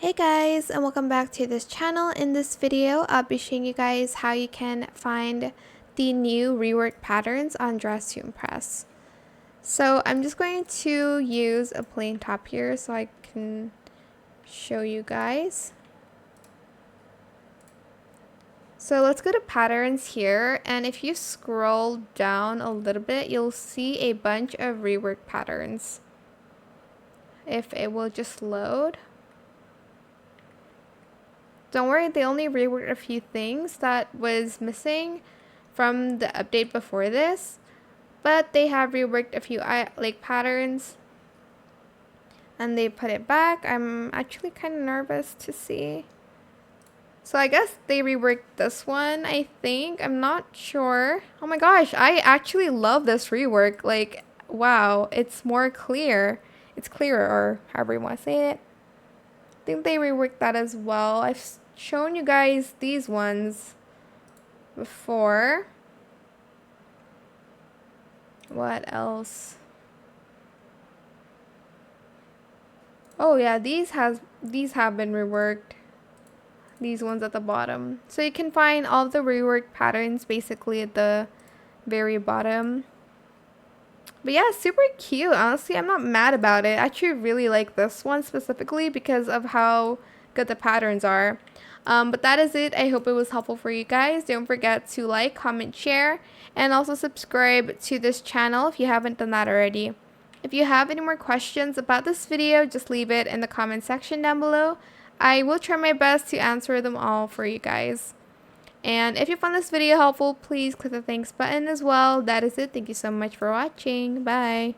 Hey guys, and welcome back to this channel. In this video, I'll be showing you guys how you can find the new rework patterns on Dress to Impress. So I'm just going to use a plain top here so I can show you guys. So let's go to patterns here, and if you scroll down a little bit, you'll see a bunch of rework patterns. If it will just load. Don't worry, they only reworked a few things that was missing from the update before this, but they have reworked a few patterns and they put it back. I'm actually kind of nervous to see. So I guess they reworked this one, I think. I'm not sure. Oh my gosh, I actually love this rework. Like, wow, it's more clear. It's clearer, or however you want to say it. I think they reworked that as well. I've shown you guys these ones before. What else? Oh yeah, these have been reworked. These ones at the bottom. So you can find all the reworked patterns basically at the very bottom. But yeah, super cute. Honestly, I'm not mad about it. I actually really like this one specifically because of how good the patterns are. But that is it. I hope it was helpful for you guys. Don't forget to like, comment, share, and also subscribe to this channel if you haven't done that already. If you have any more questions about this video, just leave it in the comment section down below. I will try my best to answer them all for you guys. And if you found this video helpful, please click the thanks button as well. That is it. Thank you so much for watching. Bye.